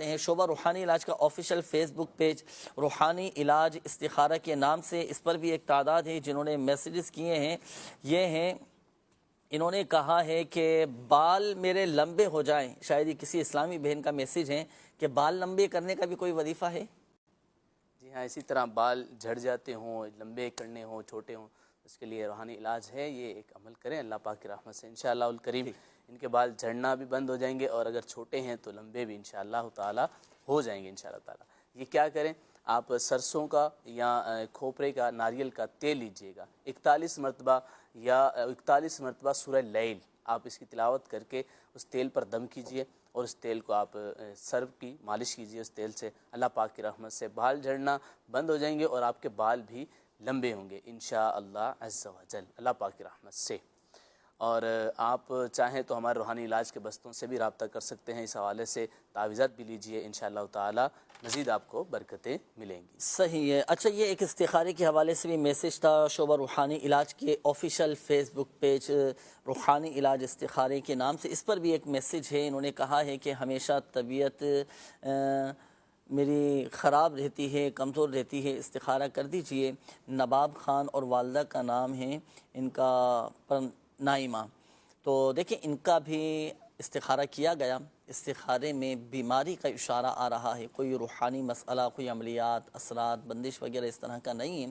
ہیں شعبہ روحانی علاج کا آفیشیل فیس بک پیج روحانی علاج استخارہ کے نام سے، اس پر بھی ایک تعداد ہے جنہوں نے میسیجز کیے ہیں۔ یہ ہیں، انہوں نے کہا ہے کہ بال میرے لمبے ہو جائیں، شاید یہ کسی اسلامی بہن کا میسیج ہے کہ بال لمبے کرنے کا بھی کوئی وظیفہ ہے؟ جی ہاں، اسی طرح بال جھڑ جاتے ہوں، لمبے کرنے ہوں، چھوٹے ہوں، اس کے لیے روحانی علاج ہے، یہ ایک عمل کریں اللہ پاک کی رحمت سے انشاءاللہ الکریم ان کے بال جھڑنا بھی بند ہو جائیں گے، اور اگر چھوٹے ہیں تو لمبے بھی انشاءاللہ تعالی ہو جائیں گے انشاءاللہ تعالی۔ یہ کیا کریں، آپ سرسوں کا یا کھوپرے کا ناریل کا تیل لیجئے گا، 41 مرتبہ یا 41 مرتبہ سورہ لیل آپ اس کی تلاوت کر کے اس تیل پر دم کیجئے، اور اس تیل کو آپ سر کی مالش کیجئے اس تیل سے، اللہ پاک کی رحمت سے بال جھڑنا بند ہو جائیں گے، اور آپ کے بال بھی لمبے ہوں گے انشاءاللہ عز و جل اللہ پاک کی رحمت سے۔ اور آپ چاہیں تو ہمارے روحانی علاج کے بستوں سے بھی رابطہ کر سکتے ہیں، اس حوالے سے تعویذات بھی لیجئے انشاءاللہ تعالی، مزید آپ کو برکتیں ملیں گی۔ صحیح ہے۔ اچھا، یہ ایک استخارے کے حوالے سے بھی میسیج تھا شعبہ روحانی علاج کے آفیشیل فیس بک پیج روحانی علاج استخارے کے نام سے، اس پر بھی ایک میسیج ہے۔ انہوں نے کہا ہے کہ ہمیشہ طبیعت میری خراب رہتی ہے، کمزور رہتی ہے، استخارہ کر دیجئے۔ نباب خان اور والدہ کا نام ہے ان کا نائمہ۔ تو دیکھیں، ان کا بھی استخارہ کیا گیا، استخارے میں بیماری کا اشارہ آ رہا ہے، کوئی روحانی مسئلہ، کوئی عملیات، اثرات، بندش وغیرہ اس طرح کا نہیں ہے۔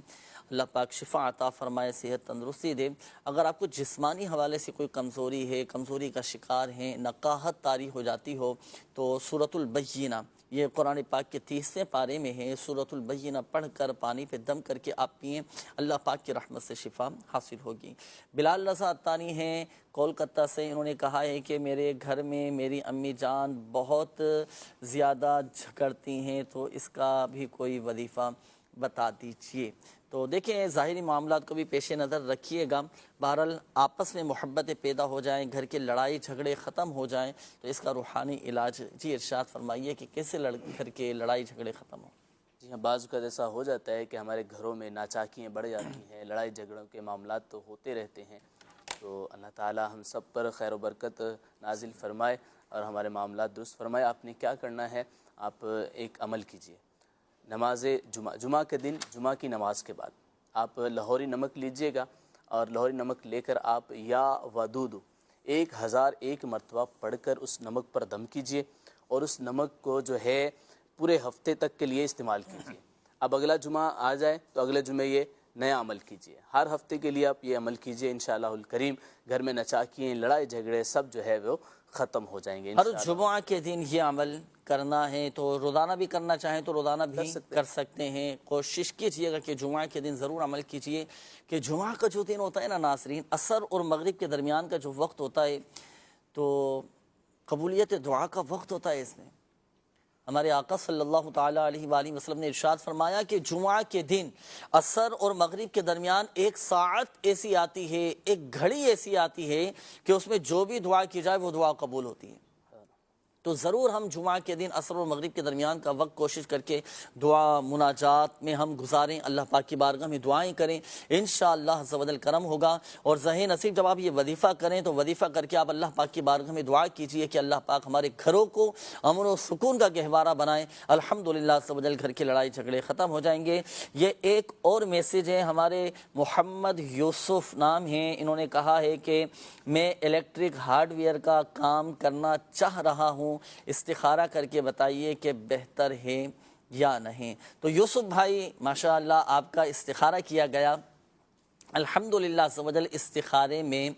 اللہ پاک شفا عطا فرمائے، صحت تندرستی دے۔ اگر آپ کو جسمانی حوالے سے کوئی کمزوری ہے، کمزوری کا شکار ہیں، نقاہت طاری ہو جاتی ہو، تو سورۃ البینہ، یہ قرآن پاک کے 30ویں پارے میں ہے، سورۃ البینہ پڑھ کر پانی پہ دم کر کے آپ پئیں، اللہ پاک کی رحمت سے شفا حاصل ہوگی۔ بلال رضا عطانی ہیں کولکتہ سے، انہوں نے کہا ہے کہ میرے گھر میں میری امی جان بہت زیادہ جھگڑتی ہیں، تو اس کا بھی کوئی وظیفہ بتا دیجئے۔ تو دیکھیں، ظاہری معاملات کو بھی پیش نظر رکھیے گا، بہرحال آپس میں محبتیں پیدا ہو جائیں، گھر کے لڑائی جھگڑے ختم ہو جائیں، تو اس کا روحانی علاج جی ارشاد فرمائیے کہ کیسے گھر کے لڑائی جھگڑے ختم ہوں؟ جی ہاں، بعض اوقات ایسا ہو جاتا ہے کہ ہمارے گھروں میں ناچاکیاں بڑھ جاتی ہیں، لڑائی جھگڑوں کے معاملات تو ہوتے رہتے ہیں، تو اللہ تعالی ہم سب پر خیر و برکت نازل فرمائے اور ہمارے معاملات درست فرمائے۔ آپ نے کیا کرنا ہے، آپ ایک عمل کیجئے، نماز جمعہ کے دن، جمعہ کی نماز کے بعد آپ لاہوری نمک لیجئے گا، اور لاہوری نمک لے کر آپ یا ودود 1001 مرتبہ پڑھ کر اس نمک پر دم کیجئے، اور اس نمک کو جو ہے پورے ہفتے تک کے لیے استعمال کیجئے۔ اب اگلا جمعہ آ جائے تو اگلے جمعے یہ نیا عمل کیجئے، ہر ہفتے کے لیے آپ یہ عمل کیجئے انشاءاللہ الکریم، گھر میں نچاکیاں، لڑائی جھگڑے سب جو ہے وہ ختم ہو جائیں گے ہر انشاءاللہ۔ جمعہ کے دن یہ عمل کرنا ہے، تو روزانہ بھی کرنا چاہیں تو روزانہ بھی کر سکتے ہیں۔ کوشش کیجئے گا کہ جمعہ کے دن ضرور عمل کیجئے، کہ جمعہ کا جو دن ہوتا ہے نا ناظرین، عصر اور مغرب کے درمیان کا جو وقت ہوتا ہے، تو قبولیت دعا کا وقت ہوتا ہے اس میں۔ ہمارے آقا صلی اللہ تعالیٰ علیہ وآلہ وسلم نے ارشاد فرمایا کہ جمعہ کے دن عصر اور مغرب کے درمیان ایک ساعت ایسی آتی ہے، ایک گھڑی ایسی آتی ہے کہ اس میں جو بھی دعا کی جائے وہ دعا قبول ہوتی ہے۔ تو ضرور ہم جمعہ کے دن عصر و مغرب کے درمیان کا وقت کوشش کر کے دعا مناجات میں ہم گزاریں، اللہ پاک کی بارگاہ میں دعائیں کریں، انشاءاللہ عز و جل کرم ہوگا۔ اور ذہن نصیب جب آپ یہ وظیفہ کریں تو وظیفہ کر کے آپ اللہ پاک کی بارگاہ میں دعا کیجئے کہ اللہ پاک ہمارے گھروں کو امن و سکون کا گہوارہ بنائیں، الحمدللہ عز و جل گھر کے لڑائی جھگڑے ختم ہو جائیں گے۔ یہ ایک اور میسیج ہے، ہمارے محمد یوسف نام ہیں، انہوں نے کہا ہے کہ میں الیکٹرک ہارڈ ویئر کا کام کرنا چاہ رہا ہوں، استخارہ کر کے بتائیے کہ بہتر ہے یا نہیں۔ تو یوسف بھائی ماشاءاللہ آپ کا استخارہ کیا گیا، الحمدللہ عز و جل استخارے میں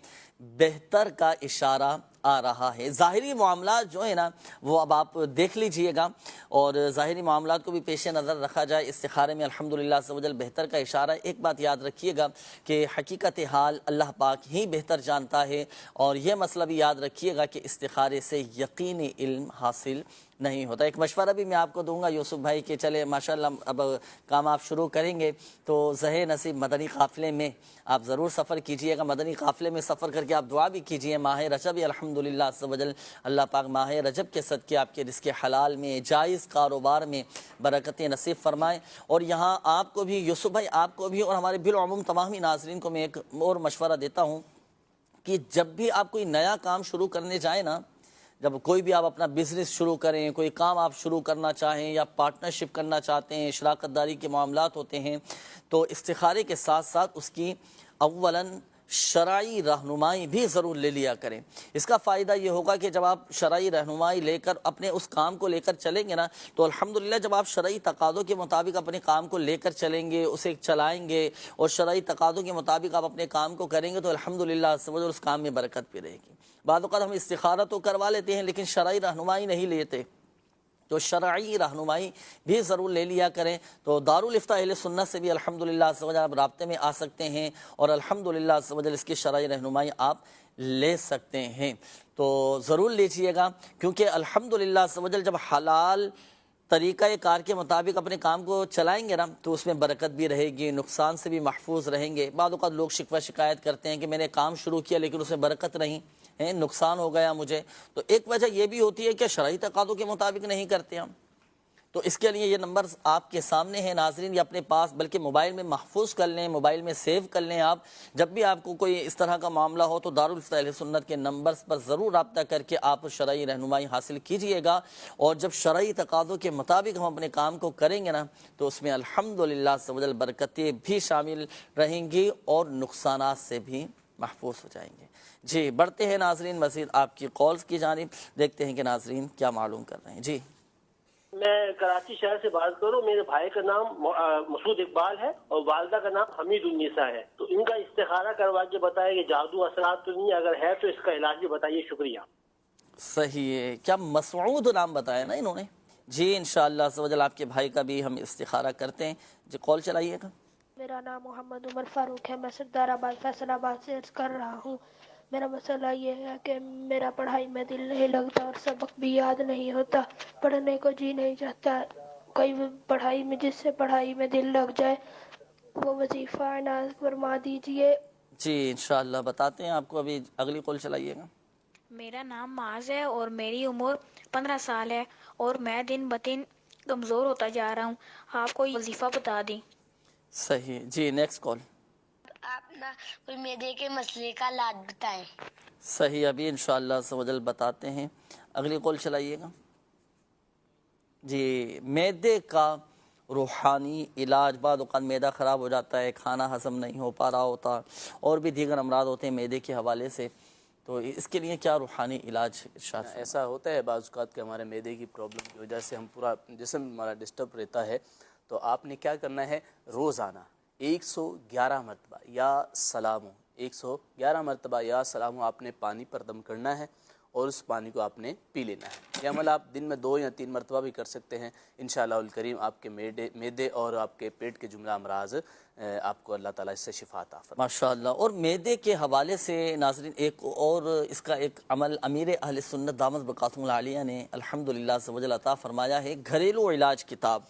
بہتر کا اشارہ آ رہا ہے۔ ظاہری معاملات جو ہے نا وہ اب آپ دیکھ لیجئے گا، اور ظاہری معاملات کو بھی پیش نظر رکھا جائے، استخارے میں الحمدللہ عز و جل بہتر کا اشارہ ہے۔ ایک بات یاد رکھیے گا کہ حقیقت حال اللہ پاک ہی بہتر جانتا ہے، اور یہ مسئلہ بھی یاد رکھیے گا کہ استخارے سے یقینی علم حاصل نہیں ہوتا۔ ایک مشورہ بھی میں آپ کو دوں گا یوسف بھائی کہ چلے ماشاءاللہ اب کام آپ شروع کریں گے تو ذہن نصیب مدنی قافلے میں آپ ضرور سفر کیجئے گا، مدنی قافلے میں سفر کر کے آپ دعا بھی کیجئے، ماہ رجب الحمدللہ عز و جل اللہ پاک ماہ رجب کے صدقے آپ کے رزق حلال میں، جائز کاروبار میں برکتیں نصیب فرمائیں۔ اور یہاں آپ کو بھی یوسف بھائی، آپ کو بھی اور ہمارے بالعموم تمامی ناظرین کو میں ایک اور مشورہ دیتا ہوں کہ جب بھی آپ کوئی نیا کام شروع کرنے جائیں نا، جب کوئی بھی آپ اپنا بزنس شروع کریں، کوئی کام آپ شروع کرنا چاہیں یا پارٹنرشپ کرنا چاہتے ہیں، شراکت داری کے معاملات ہوتے ہیں، تو استخارے کے ساتھ ساتھ اس کی اولاً شرعی رہنمائی بھی ضرور لے لیا کریں۔ اس کا فائدہ یہ ہوگا کہ جب آپ شرعی رہنمائی لے کر اپنے اس کام کو لے کر چلیں گے نا، تو الحمدللہ جب آپ شرعی تقاضوں کے مطابق اپنے کام کو لے کر چلیں گے، اسے چلائیں گے اور شرعی تقاضوں کے مطابق آپ اپنے کام کو کریں گے، تو الحمدللہ اس کام میں برکت بھی رہے گی۔ بعض اوقات ہم استخارہ تو کروا لیتے ہیں لیکن شرعی رہنمائی نہیں لیتے، تو شرعی رہنمائی بھی ضرور لے لیا کریں۔ تو دارالفتاء اہل سنت سے بھی الحمدللہ آپ رابطے میں آ سکتے ہیں اور الحمدللہ اس کی شرعی رہنمائی آپ لے سکتے ہیں، تو ضرور لیجئے گا، کیونکہ الحمدللہ جب حلال طریقہ کار کے مطابق اپنے کام کو چلائیں گے نا، تو اس میں برکت بھی رہے گی، نقصان سے بھی محفوظ رہیں گے۔ بعض اوقات لوگ شکوہ شکایت کرتے ہیں کہ میں نے کام شروع کیا لیکن اس میں برکت نہیں ہے، نقصان ہو گیا مجھے، تو ایک وجہ یہ بھی ہوتی ہے کہ شرعی تقاضوں کے مطابق نہیں کرتے ہم۔ تو اس کے لیے یہ نمبر آپ کے سامنے ہیں ناظرین، یہ اپنے پاس بلکہ موبائل میں محفوظ کر لیں، موبائل میں سیو کر لیں۔ آپ جب بھی آپ کو کوئی اس طرح کا معاملہ ہو تو دارالفتاء اہل سنت کے نمبرز پر ضرور رابطہ کر کے آپ شرعی رہنمائی حاصل کیجئے گا، اور جب شرعی تقاضوں کے مطابق ہم اپنے کام کو کریں گے نا، تو اس میں الحمدللہ برکتیں بھی شامل رہیں گی اور نقصانات سے بھی محفوظ ہو جائیں گے۔ جی بڑھتے ہیں ناظرین مزید آپ کی کالز کی جانب، دیکھتے ہیں کہ ناظرین کیا معلوم کر رہے ہیں۔ جی میں کراچی شہر سے بات کروں، میرے بھائی کا نام مسعود اقبال ہے اور والدہ کا نام حمید النساء ہے، تو ان کا استخارہ کروا کے بتائے کہ جادو اثرات تو نہیں، اگر ہے تو اس کا علاج بھی بتائیے، شکریہ۔ صحیح ہے، کیا مسعود نام بتایا نا انہوں نے؟ جی انشاءاللہ سوجل آپ کے بھائی کا بھی ہم استخارہ کرتے ہیں۔ جی کال چلائیے گا۔ میرا نام محمد عمر فاروق ہے، میں سردار آباد فیصل آباد سے عرض کر رہا ہوں۔ میرا مسئلہ یہ ہے کہ میرا پڑھائی میں دل نہیں لگتا اور سبق بھی یاد نہیں ہوتا، پڑھنے کو جی نہیں چاہتا۔ کوئی پڑھائی میں جس سے پڑھائی میں دل لگ جائے وہ وظیفہ عنایت فرما دیجئے۔ جی انشاءاللہ بتاتے ہیں آپ کو، ابھی اگلی کال چلائیے گا۔ میرا نام معاذ ہے اور میری عمر 15 سال ہے اور میں دن بدن کمزور ہوتا جا رہا ہوں، آپ کوئی وظیفہ بتا دیں۔ صحیح، جی نیکسٹ کال۔ آپ نا کوئی معدے کے مسئلے کا علاج بتائیں۔ صحیح، ابھی انشاءاللہ سوجل بتاتے ہیں، اگلی کال چلائیے گا۔ جی معدے کا روحانی علاج، بعض اوقات معدہ خراب ہو جاتا ہے، کھانا ہضم نہیں ہو پا رہا ہوتا، اور بھی دیگر امراض ہوتے ہیں معدے کے حوالے سے، تو اس کے لیے کیا روحانی علاج ارشاد فرمائیں؟ ایسا ہوتا ہے بعض اوقات کہ ہمارے معدے کی پرابلم کی وجہ سے ہم پورا جسم ہمارا ڈسٹرب رہتا ہے، تو آپ نے کیا کرنا ہے، روزانہ 111 مرتبہ یا سلام 111 مرتبہ یا سلام آپ نے پانی پر دم کرنا ہے اور اس پانی کو آپ نے پی لینا ہے۔ یہ عمل آپ دن میں 2 یا 3 مرتبہ بھی کر سکتے ہیں، انشاءاللہ الکریم آپ کے معدے اور آپ کے پیٹ کے جملہ امراض آپ کو اللہ تعالیٰ اس سے شفا عطا فرمائے۔ ماشاءاللہ۔ اور معدے کے حوالے سے ناظرین ایک اور اس کا ایک عمل امیر اہل سنت دامت بقاتم العالیہ نے الحمدللہ سبحانہ عطا فرمایا ہے، گھریلو علاج کتاب،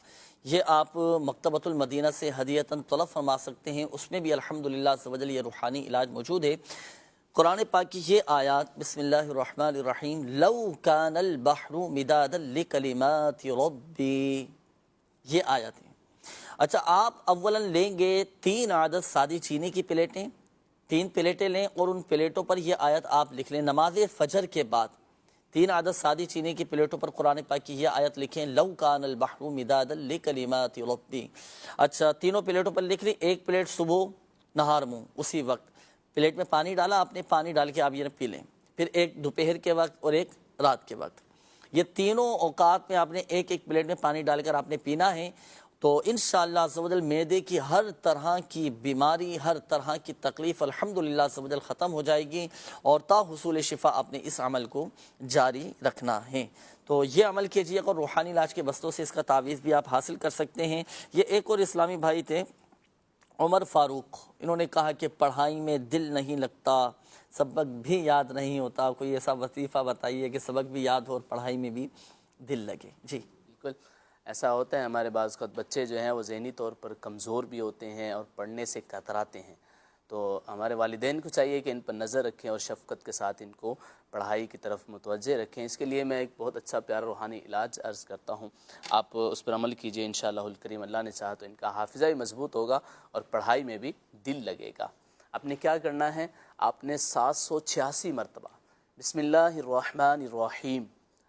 یہ آپ مکتبۃ المدینہ سے ہدیتاً طلب فرما سکتے ہیں، اس میں بھی الحمدللہ سبحانہ یہ روحانی علاج موجود ہے۔ قرآن پاک کی یہ آیات، بسم اللہ الرحمن الرحیم، لو کان البحر مدادا لکلمات ربی، یہ آیات ہیں۔ اچھا آپ اولاً لیں گے 3 عدد سادی چینی کی پلیٹیں، 3 پلیٹیں لیں اور ان پلیٹوں پر یہ آیت آپ لکھ لیں، نماز فجر کے بعد 3 عدد سادی چینی کی پلیٹوں پر قرآن پاک کی یہ آیت لکھیں، لو کان البحر مدادا لکلمات ربی۔ اچھا تینوں پلیٹوں پر لکھ لیں، ایک پلیٹ صبح نہار منہ اسی وقت، پلیٹ میں پانی ڈالا آپ نے، پانی ڈال کے آپ یہ پی لیں، پھر ایک دوپہر کے وقت اور ایک رات کے وقت، یہ تینوں اوقات میں آپ نے ایک ایک پلیٹ میں پانی ڈال کر آپ نے پینا ہے، تو انشاءاللہ عز و جل معدے کی ہر طرح کی بیماری، ہر طرح کی تکلیف الحمدللہ عز و جل ختم ہو جائے گی، اور تا حصول شفا آپ نے اس عمل کو جاری رکھنا ہے۔ تو یہ عمل کیجئے اور روحانی علاج کے بستوں سے اس کا تعویذ بھی آپ حاصل کر سکتے ہیں۔ یہ ایک اور اسلامی بھائی تھے عمر فاروق، انہوں نے کہا کہ پڑھائی میں دل نہیں لگتا، سبق بھی یاد نہیں ہوتا، کوئی ایسا وظیفہ بتائیے کہ سبق بھی یاد ہو اور پڑھائی میں بھی دل لگے۔ جی بالکل ایسا ہوتا ہے، ہمارے بعض اوقات بچے جو ہیں وہ ذہنی طور پر کمزور بھی ہوتے ہیں اور پڑھنے سے کتراتے ہیں، تو ہمارے والدین کو چاہیے کہ ان پر نظر رکھیں اور شفقت کے ساتھ ان کو پڑھائی کی طرف متوجہ رکھیں۔ اس کے لیے میں ایک بہت اچھا پیارا روحانی علاج عرض کرتا ہوں، آپ اس پر عمل کیجئے، انشاءاللہ الکریم اللہ نے چاہا تو ان کا حافظہ بھی مضبوط ہوگا اور پڑھائی میں بھی دل لگے گا۔ آپ نے کیا کرنا ہے، آپ نے 786 مرتبہ بسم اللہ الرحمن الرحیم،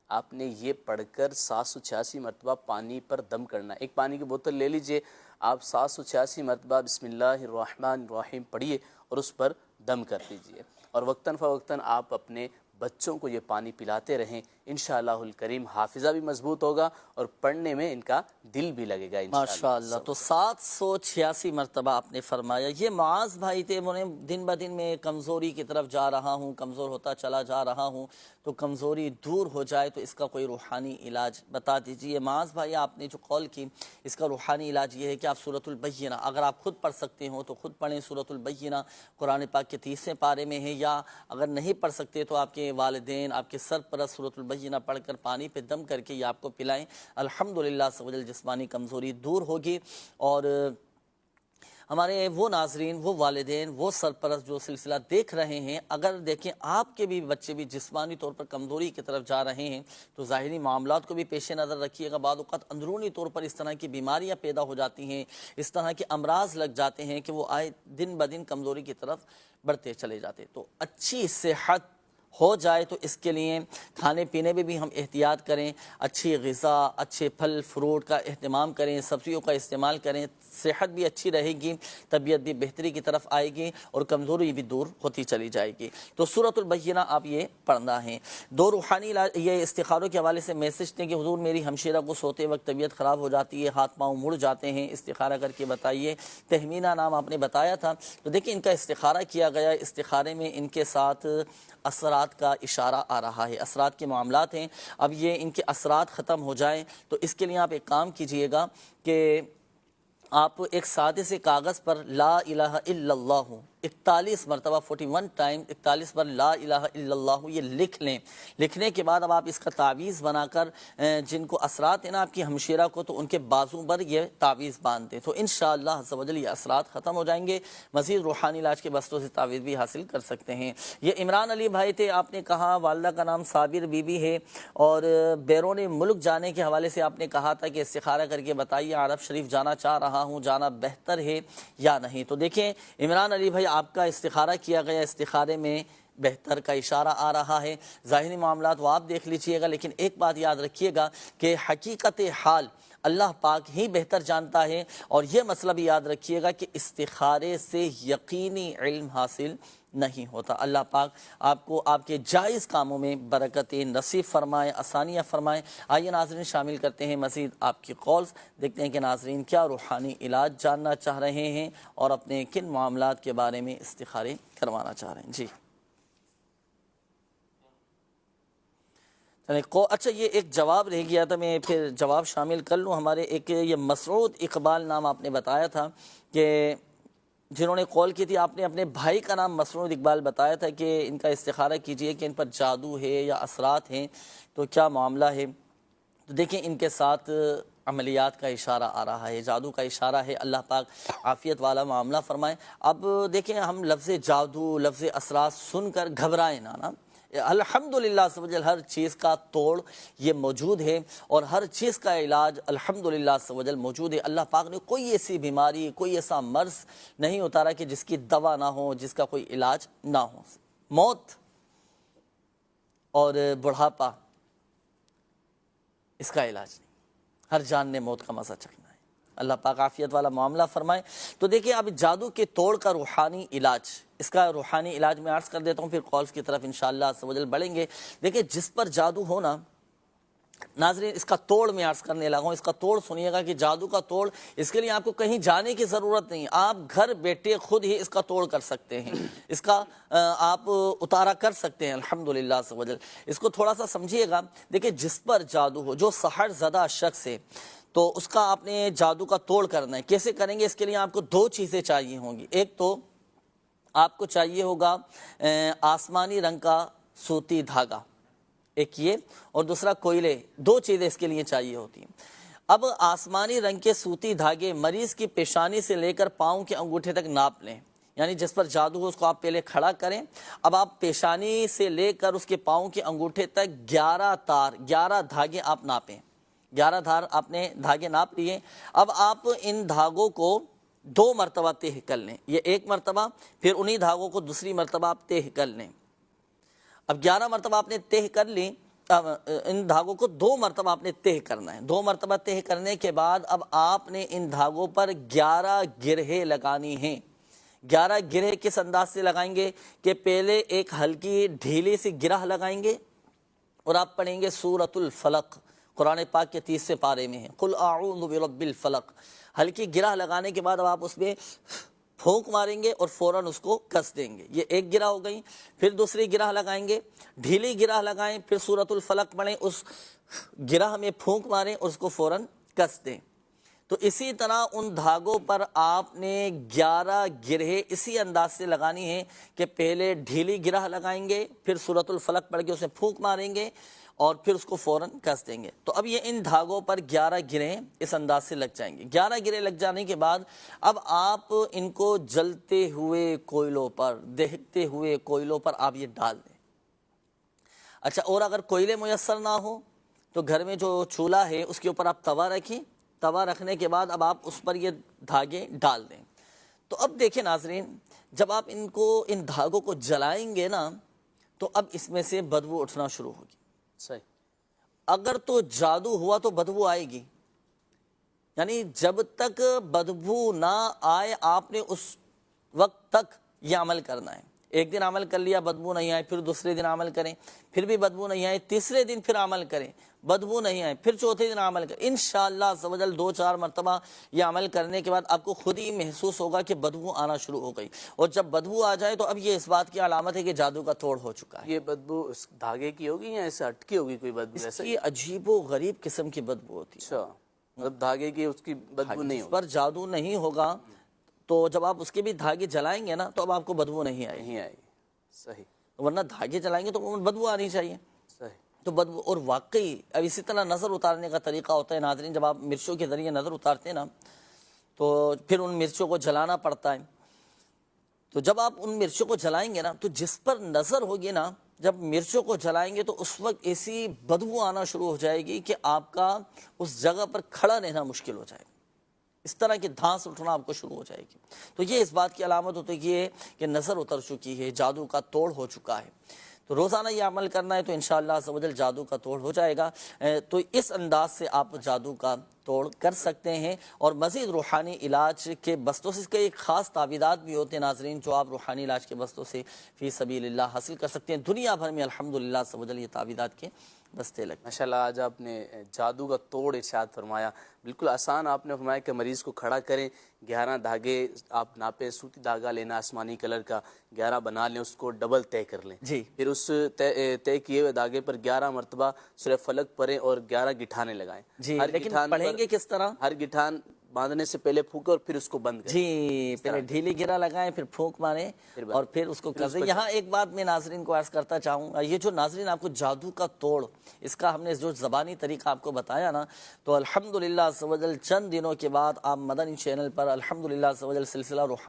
آپ نے یہ پڑھ کر 786 مرتبہ پانی پر دم کرنا ہے۔ ایک پانی کی بوتل لے لیجئے، آپ 786 مرتبہ بسم اللہ الرحمن الرحیم پڑھیے اور اس پر دم کر دیجئے، اور وقتاً فوقتاً آپ اپنے بچوں کو یہ پانی پلاتے رہیں، انشاءاللہ الکریم حافظہ بھی مضبوط ہوگا اور پڑھنے میں ان کا دل بھی لگے گا انشاءاللہ۔ ماشاءاللہ۔ تو 786 مرتبہ آپ نے فرمایا۔ یہ معاذ بھائی تھے، انہوں نے دن بدن میں کمزوری کی طرف جا رہا ہوں، کمزور ہوتا چلا جا رہا ہوں، تو کمزوری دور ہو جائے تو اس کا کوئی روحانی علاج بتا دیجیے۔ معاذ بھائی، آپ نے جو قول کی، اس کا روحانی علاج یہ ہے کہ آپ سورۃ البینہ اگر آپ خود پڑھ سکتے ہو تو خود پڑھیں۔ سورۃ البینہ قرآن پاک کے 30ویں پارے میں ہے، یا اگر نہیں پڑھ سکتے تو آپ کے والدین، آپ کے سرپرست سورۃ البینہ پڑھ کر پانی پہ دم کر کے یہ آپ کو پلائیں، الحمدللہ سوجل جسمانی کمزوری دور ہوگی۔ اور ہمارے وہ ناظرین، وہ والدین، وہ سرپرست جو سلسلہ دیکھ رہے ہیں، اگر دیکھیں آپ کے بھی بچے بھی جسمانی طور پر کمزوری کی طرف جا رہے ہیں تو ظاہری معاملات کو بھی پیش نظر رکھیے گا۔ بعض اوقات اندرونی طور پر اس طرح کی بیماریاں پیدا ہو جاتی ہیں، اس طرح کے امراض لگ جاتے ہیں کہ وہ آئے دن بدن کمزوری کی طرف بڑھتے چلے جاتے۔ تو اچھی صحت ہو جائے تو اس کے لیے کھانے پینے میں بھی ہم احتیاط کریں، اچھی غذا، اچھے پھل فروٹ کا اہتمام کریں، سبزیوں کا استعمال کریں، صحت بھی اچھی رہے گی، طبیعت بھی بہتری کی طرف آئے گی اور کمزوری بھی دور ہوتی چلی جائے گی۔ تو سورۃ البینہ آپ یہ پڑھنا ہے۔ دو روحانی علاج، یہ استخاروں کے حوالے سے میسج تھے کہ حضور میری ہمشیرہ کو سوتے وقت طبیعت خراب ہو جاتی ہے، ہاتھ پاؤں مڑ جاتے ہیں، استخارہ کر کے بتائیے۔ تہمینہ نام آپ نے بتایا تھا، تو دیکھیں ان کا استخارہ کیا گیا، استخارے میں ان کے ساتھ اثرات کا اشارہ آ رہا ہے، اثرات کے معاملات ہیں۔ اب یہ ان کے اثرات ختم ہو جائیں تو اس کے لیے آپ ایک کام کیجئے گا کہ آپ ایک سادے سے کاغذ پر لا الہ الا اللہ 41 مرتبہ 41 ٹائم 41 بار لا الہ الا اللہ یہ لکھ لیں۔ لکھنے کے بعد اب آپ اس کا تعویذ بنا کر جن کو اثرات ہیں نا آپ کی ہمشیرہ کو، تو ان کے بازو پر یہ تعویذ باندھ دیں، تو انشاءاللہ عز و جل یہ اثرات ختم ہو جائیں گے۔ مزید روحانی علاج کے بستوں سے تعویذ بھی حاصل کر سکتے ہیں۔ یہ عمران علی بھائی تھے، آپ نے کہا والدہ کا نام صابر بی بی ہے، اور بیرون ملک جانے کے حوالے سے آپ نے کہا تھا کہ استخارہ کر کے بتائیے عرب شریف جانا چاہ رہا ہوں، جانا بہتر ہے یا نہیں۔ تو دیکھیں عمران علی بھائی، آپ کا استخارہ کیا گیا، استخارے میں بہتر کا اشارہ آ رہا ہے۔ ظاہری معاملات وہ آپ دیکھ لیجئے گا، لیکن ایک بات یاد رکھیے گا کہ حقیقت حال اللہ پاک ہی بہتر جانتا ہے، اور یہ مسئلہ بھی یاد رکھیے گا کہ استخارے سے یقینی علم حاصل نہیں ہوتا۔ اللہ پاک آپ کو آپ کے جائز کاموں میں برکتیں نصیب فرمائے، آسانیاں فرمائے۔ آئیے ناظرین شامل کرتے ہیں مزید آپ کی کالز، دیکھتے ہیں کہ ناظرین کیا روحانی علاج جاننا چاہ رہے ہیں اور اپنے کن معاملات کے بارے میں استخارے کروانا چاہ رہے ہیں۔ جی اچھا، یہ ایک جواب رہ گیا تھا، میں پھر جواب شامل کر لوں۔ ہمارے ایک یہ مسعود اقبال نام آپ نے بتایا تھا کہ جنہوں نے کال کی تھی، آپ نے اپنے بھائی کا نام مسعود اقبال بتایا تھا کہ ان کا استخارہ کیجئے کہ ان پر جادو ہے یا اثرات ہیں، تو کیا معاملہ ہے۔ تو دیکھیں ان کے ساتھ عملیات کا اشارہ آ رہا ہے، جادو کا اشارہ ہے، اللہ پاک عافیت والا معاملہ فرمائے۔ اب دیکھیں ہم لفظ جادو، لفظ اثرات سن کر گھبرائیں نا، الحمدللہ سمجھل ہر چیز کا توڑ یہ موجود ہے، اور ہر چیز کا علاج الحمدللہ سمجھل موجود ہے۔ اللہ پاک نے کوئی ایسی بیماری، کوئی ایسا مرض نہیں اتارا کہ جس کی دوا نہ ہو، جس کا کوئی علاج نہ ہو۔ موت اور بڑھاپا اس کا علاج نہیں، ہر جان نے موت کا مزہ چکھنا ہے۔ اللہ پاک عافیت والا معاملہ فرمائے۔ تو دیکھیں اب جادو کے توڑ کا روحانی علاج، اس کا روحانی علاج میں عرض کر دیتا ہوں، پھر کالز کی طرف انشاءاللہ عز و جل بڑھیں گے۔ دیکھیں جس پر جادو ہونا ناظرین، اس کا توڑ میں عرض کرنے لگا ہوں، اس کا توڑ سنیے گا کہ جادو کا توڑ، اس کے لیے آپ کو کہیں جانے کی ضرورت نہیں، آپ گھر بیٹھے خود ہی اس کا توڑ کر سکتے ہیں، اس کا آپ اتارا کر سکتے ہیں الحمدللہ عز و جل۔ اس کو تھوڑا سا سمجھیے گا۔ دیکھیں جس پر جادو ہو، جو سحر زدہ شخص ہے، تو اس کا آپ نے جادو کا توڑ کرنا ہے۔ کیسے کریں گے؟ اس کے لیے آپ کو دو چیزیں چاہیے ہوں گی۔ ایک تو آپ کو چاہیے ہوگا آسمانی رنگ کا سوتی دھاگا، ایک یہ، اور دوسرا کوئلے، دو چیزیں اس کے لیے چاہیے ہوتی ہیں۔ اب آسمانی رنگ کے سوتی دھاگے مریض کی پیشانی سے لے کر پاؤں کے انگوٹھے تک ناپ لیں، یعنی جس پر جادو ہو اس کو آپ پہلے کھڑا کریں۔ اب آپ پیشانی سے لے کر اس کے پاؤں کے انگوٹھے تک 11 دھاگے آپ ناپیں، 11 آپ نے دھاگے ناپ لیے۔ اب آپ ان دھاگوں کو 2 مرتبہ تہہ کر لیں، یہ ایک مرتبہ، پھر انہی دھاگوں کو دوسری مرتبہ آپ تہہ کر لیں۔ اب 11 مرتبہ آپ نے تہ کر لی، اب ان دھاگوں کو 2 مرتبہ آپ نے تہ کرنا ہے۔ 2 مرتبہ تہ کرنے کے بعد اب آپ نے ان دھاگوں پر 11 گرہیں لگانی ہیں۔ 11 گرہ کس انداز سے لگائیں گے کہ پہلے ایک ہلکی ڈھیلی سی گرہ لگائیں گے اور آپ پڑھیں گے سورۃ الفلق، قرآن پاک کے 30 پارے میں ہے، قل اعوذ برب الفلق۔ ہلکی گرہ لگانے کے بعد اب آپ اس میں پھونک ماریں گے اور فوراً اس کو کس دیں گے۔ یہ ایک گرہ ہو گئی۔ پھر دوسری گرہ لگائیں گے، ڈھیلی گرہ لگائیں، پھر سورۃ الفلق پڑھیں، اس گرہ میں پھونک ماریں اور اس کو فوراً کس دیں۔ تو اسی طرح ان دھاگوں پر آپ نے 11 گرہیں اسی انداز سے لگانی ہیں کہ پہلے ڈھیلی گرہ لگائیں گے، پھر سورۃ الفلق پڑھ کے اسے پھونک ماریں گے اور پھر اس کو فوراً کس دیں گے۔ تو اب یہ ان دھاگوں پر 11 گرہیں اس انداز سے لگ جائیں گے۔ 11 گرہیں لگ جانے کے بعد اب آپ ان کو جلتے ہوئے کوئلوں پر، دہکتے ہوئے کوئلوں پر آپ یہ ڈال دیں۔ اچھا، اور اگر کوئلے میسر نہ ہو تو گھر میں جو چولہا ہے اس کے اوپر آپ توا رکھیں۔ توا رکھنے کے بعد اب آپ اس پر یہ دھاگے ڈال دیں۔ تو اب دیکھیں ناظرین، جب آپ ان دھاگوں کو جلائیں گے نا تو اب اس میں سے بدبو اٹھنا شروع ہوگی۔ صحیح۔ اگر تو جادو ہوا تو بدبو آئے گی، یعنی جب تک بدبو نہ آئے آپ نے اس وقت تک یہ عمل کرنا ہے۔ ایک دن عمل کر لیا، بدبو نہیں آئے، پھر دوسرے دن عمل کریں، پھر بھی بدبو نہیں آئے، تیسرے دن پھر عمل کریں، بدبو نہیں آئے، پھر چوتھے دن عمل کریں۔ انشاءاللہ عز و جل 2-4 مرتبہ یہ عمل کرنے کے بعد آپ کو خود ہی محسوس ہوگا کہ بدبو آنا شروع ہو گئی، اور جب بدبو آ جائے تو اب یہ اس بات کی علامت ہے کہ جادو کا توڑ ہو چکا ہے۔ یہ بدبو اس دھاگے کی ہوگی یا ایسے ہٹکی ہوگی کوئی بدبو؟ اس ایسا کی عجیب و غریب قسم کی بدبو ہوتی ہے۔ اچھا، مطلب دھاگے کی اس کی بدبو نہیں جس ہوگی؟ پر جادو نہیں ہوگا تو جب آپ اس کے بھی دھاگے جلائیں گے نا تو اب آپ کو بدبو نہیں آئے گی، نہیں آئے گی۔ صحیح ورنہ دھاگے جلائیں گے تو بدبو آنی چاہیے۔ صحیح۔ تو بدبو، اور واقعی اب اسی طرح نظر اتارنے کا طریقہ ہوتا ہے ناظرین، جب آپ مرچوں کے ذریعے نظر اتارتے ہیں نا تو پھر ان مرچوں کو جلانا پڑتا ہے۔ تو جب آپ ان مرچوں کو جلائیں گے نا تو جس پر نظر ہوگی نا، جب مرچوں کو جلائیں گے تو اس وقت ایسی بدبو آنا شروع ہو جائے گی کہ آپ کا اس جگہ پر کھڑا رہنا مشکل ہو جائے گا، اس طرح کی دھانس اٹھنا آپ کو شروع ہو جائے گی۔ تو یہ اس بات کی علامت ہوتی ہے کہ نظر اتر چکی ہے، جادو کا توڑ ہو چکا ہے۔ تو روزانہ یہ عمل کرنا ہے تو انشاءاللہ عز و جل جادو کا توڑ ہو جائے گا۔ تو اس انداز سے آپ جادو کا توڑ کر سکتے ہیں، اور مزید روحانی علاج کے بستوں سے اس کے ایک خاص تعویذات بھی ہوتے ہیں ناظرین، جو آپ روحانی علاج کے بستوں سے فی سبیل اللہ حاصل کر سکتے ہیں۔ دنیا بھر میں الحمدللہ عز و جل یہ تعویذات کے بستے لگتے ہیں۔ ماشاءاللہ، آج آپ نے جادو کا توڑ ارشاد فرمایا، بالکل آسان آپ نے فرمایا کہ مریض کو کھڑا کریں، 11 دھاگے آپ ناپیں، سوتی دھاگا لینا آسمانی کلر کا، 11 بنا لیں، اس کو ڈبل طے کر لیں، جی، پھر اس طے کیے ہوئے دھاگے پر 11 مرتبہ سورہ فلق پڑھیں اور 11 گٹھانے لگائیں۔ جی، ہر لیکن گٹھان پڑھیں پر- گے کس طرح؟ ہر گٹھان باندھنے سے پہلے پھونکے اور پھر اس کو بند کریں۔ جی، پہلے ڈھیلی گرہ لگائیں، پھر پھونک ماریں اور پھر اس کو کر دیں۔ یہاں ایک بات میں ناظرین کو عرض کرتا چاہوں گا، یہ جو ناظرین آپ کو جادو کا توڑ، اس کا ہم نے جو زبانی طریقہ آپ کو بتایا نا، تو الحمدللہ عز و جل چند دنوں کے بعد آپ مدنی چینل پر الحمدللہ عز و جل سلسلہ روح